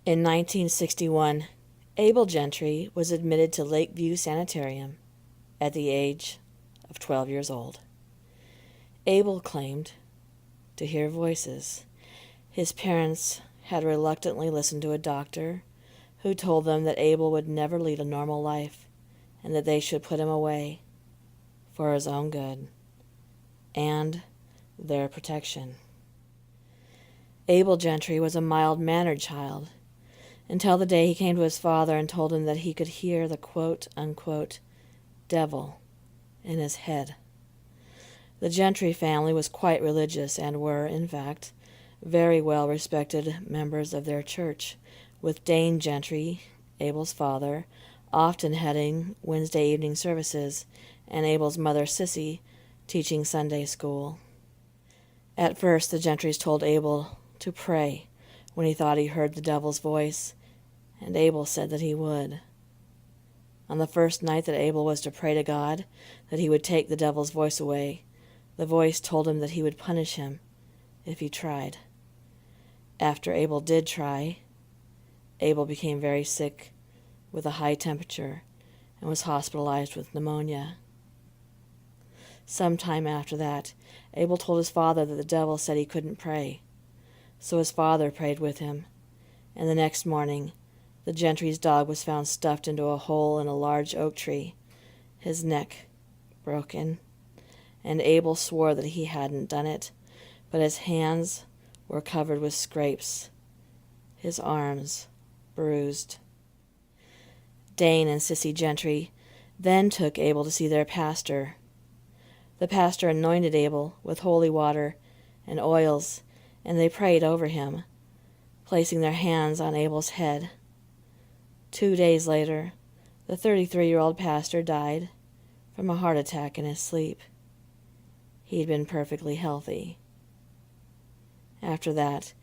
In 1961, Abel Gentry was admitted to Lakeview Sanitarium at the age of 12 years old. Abel claimed to hear voices. His parents had reluctantly listened to a doctor who told them that Abel would never lead a normal life and that they should put him away for his own good and their protection. Abel Gentry was a mild-mannered child until the day he came to his father and told him that he could hear the quote-unquote devil in his head. The Gentry family was quite religious and were, in fact, very well-respected members of their church, with Dane Gentry, Abel's father, often heading Wednesday evening services, and Abel's mother, Sissy, teaching Sunday school. At first, the Gentrys told Abel to pray when he thought he heard the devil's voice, and Abel said that he would. On the first night that Abel was to pray to God that he would take the devil's voice away, the voice told him that he would punish him if he tried. After Abel did try, Abel became very sick with a high temperature and was hospitalized with pneumonia. Sometime after that, Abel told his father that the devil said he couldn't pray, so his father prayed with him, and the next morning, the Gentry's dog was found stuffed into a hole in a large oak tree, his neck broken, and Abel swore that he hadn't done it, but his hands were covered with scrapes, his arms bruised. Dane and Sissy Gentry then took Abel to see their pastor. The pastor anointed Abel with holy water and oils, and they prayed over him, placing their hands on Abel's head. 2 days later, the 33-year-old pastor died from a heart attack in his sleep. He'd been perfectly healthy. After that,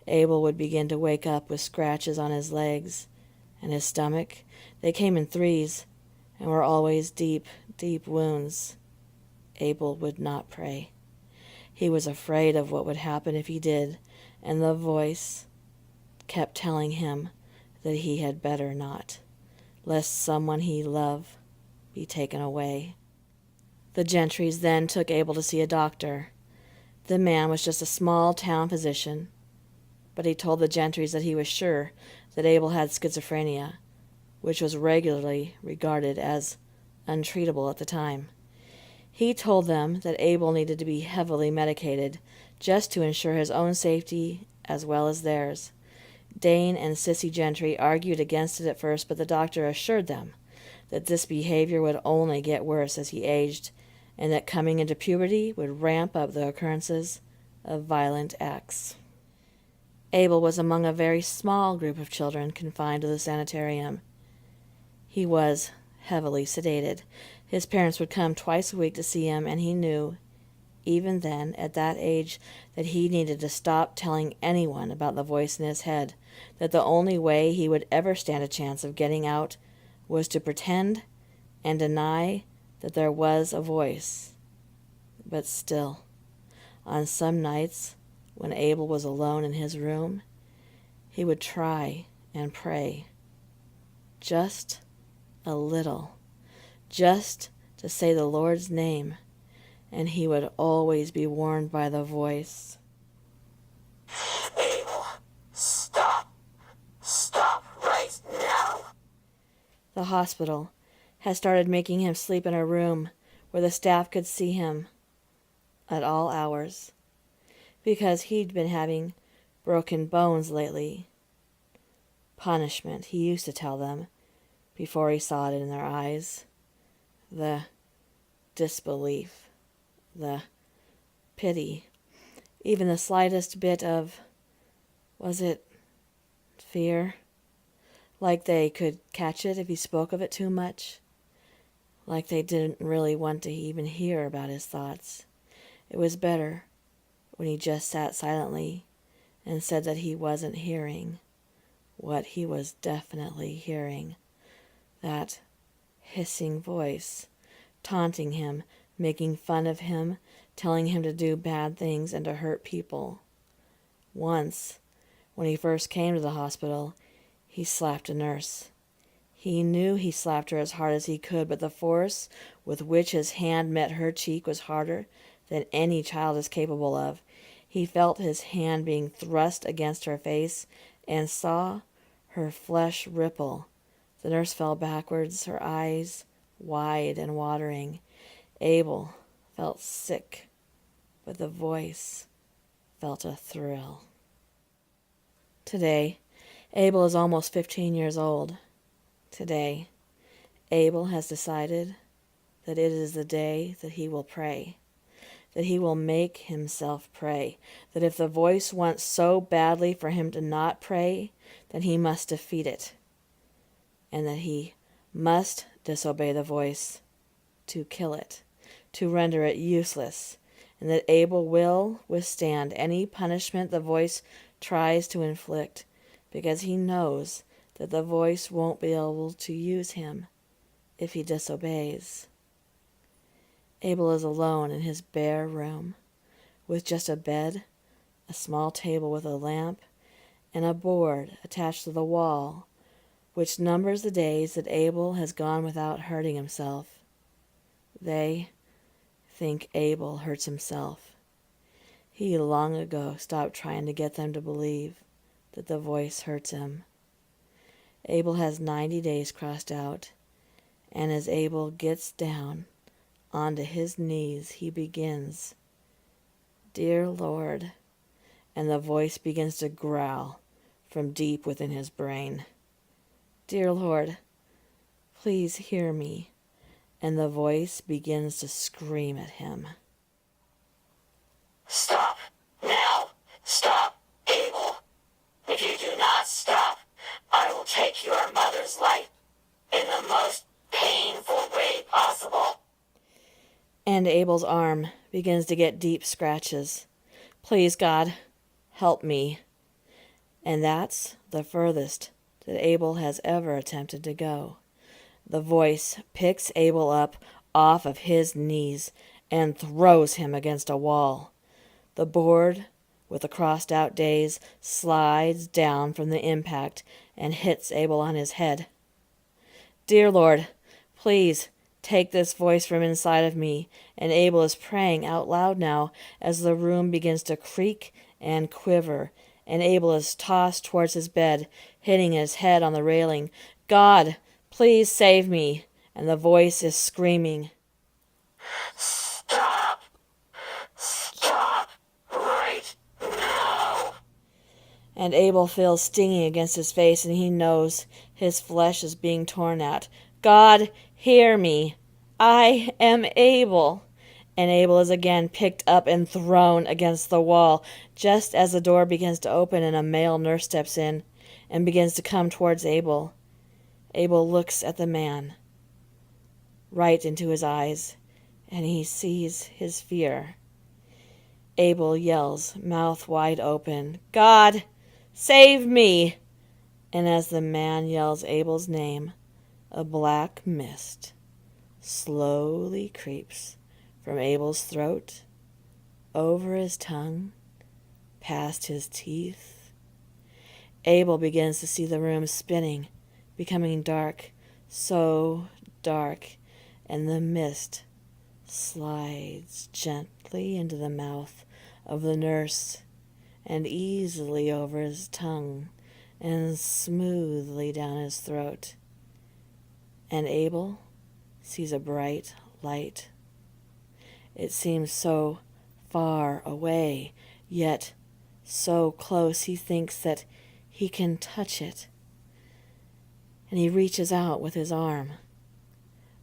Abel would begin to wake up with scratches on his legs and his stomach. They came in threes and were always deep, deep wounds. Abel would not pray. He was afraid of what would happen if he did, and the voice kept telling him that he had better not, lest someone he loved be taken away. The Gentrys then took Abel to see a doctor. The man was just a small-town physician, but he told the Gentrys that he was sure that Abel had schizophrenia, which was regularly regarded as untreatable at the time. He told them that Abel needed to be heavily medicated just to ensure his own safety as well as theirs. Dane and Sissy Gentry argued against it at first, but the doctor assured them that this behavior would only get worse as he aged, and that coming into puberty would ramp up the occurrences of violent acts. Abel was among a very small group of children confined to the sanitarium. He was heavily sedated. His parents would come twice a week to see him, and he knew, even then, at that age, that he needed to stop telling anyone about the voice in his head, that the only way he would ever stand a chance of getting out was to pretend and deny that there was a voice. But still, on some nights, when Abel was alone in his room, he would try and pray. Just a little. Just to say the Lord's name, and he would always be warned by the voice. Abel, stop. Stop right now. The hospital had started making him sleep in a room where the staff could see him at all hours, because he'd been having broken bones lately. Punishment, he used to tell them, before he saw it in their eyes. The disbelief, the pity, even the slightest bit of, was it fear? Like they could catch it if he spoke of it too much? Like they didn't really want to even hear about his thoughts. It was better when he just sat silently and said that he wasn't hearing what he was definitely hearing. That hissing voice, taunting him, making fun of him, telling him to do bad things and to hurt people. Once, when he first came to the hospital, He slapped a nurse. He knew he slapped her as hard as he could, but the force with which his hand met her cheek was harder than any child is capable of. He felt his hand being thrust against her face and saw her flesh ripple. The nurse fell backwards, her eyes wide and watering. Abel felt sick, but the voice felt a thrill. Today, Abel is almost 15 years old. Today, Abel has decided that it is the day that he will pray, that he will make himself pray, that if the voice wants so badly for him to not pray, then he must defeat it, and that he must disobey the voice to kill it, to render it useless, and that Abel will withstand any punishment the voice tries to inflict, because he knows that the voice won't be able to use him if he disobeys. Abel is alone in his bare room, with just a bed, a small table with a lamp, and a board attached to the wall, which numbers the days that Abel has gone without hurting himself. They think Abel hurts himself. He long ago stopped trying to get them to believe that the voice hurts him. Abel has 90 days crossed out, and as Abel gets down onto his knees, he begins, "Dear Lord," and the voice begins to growl from deep within his brain. "Dear Lord, please hear me," and the voice begins to scream at him. Stop. Now. Stop, Abel. If you do not stop, I will take your mother's life in the most painful way possible. And Abel's arm begins to get deep scratches. "Please, God, help me." And that's the furthest that Abel has ever attempted to go. The voice picks Abel up off of his knees and throws him against a wall. The board with the crossed out days slides down from the impact and hits Abel on his head. "Dear Lord, please take this voice from inside of me." And Abel is praying out loud now as the room begins to creak and quiver, and Abel is tossed towards his bed, hitting his head on the railing. "God, please save me." And the voice is screaming, Stop. Stop right now. and Abel feels stinging against his face, and he knows his flesh is being torn out. "God, hear me. I am Abel." And Abel is again picked up and thrown against the wall, just as the door begins to open and a male nurse steps in and begins to come towards Abel. Abel looks at the man, right into his eyes, and he sees his fear. Abel yells, mouth wide open, "God, save me!" And as the man yells Abel's name, a black mist slowly creeps from Abel's throat, over his tongue, past his teeth. Abel begins to see the room spinning, becoming dark, so dark, and the mist slides gently into the mouth of the nurse, and easily over his tongue, and smoothly down his throat. And Abel sees a bright light. It seems so far away, yet so close he thinks that he can touch it. And he reaches out with his arm.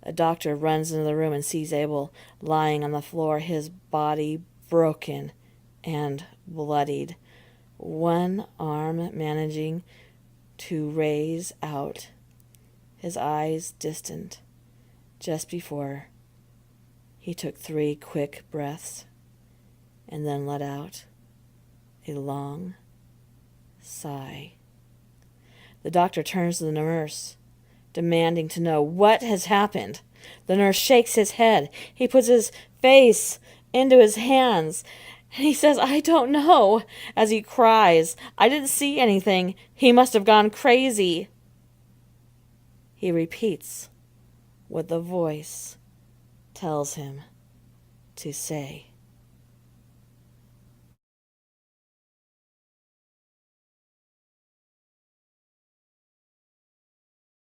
A doctor runs into the room and sees Abel lying on the floor, his body broken and bloodied, one arm managing to raise out, his eyes distant, just before he took 3 quick breaths and then let out a long sigh. The doctor turns to the nurse, demanding to know what has happened. The nurse shakes his head. He puts his face into his hands, And he says, I don't know, as he cries. I didn't see anything. He must have gone crazy. He repeats what the voice tells him to say.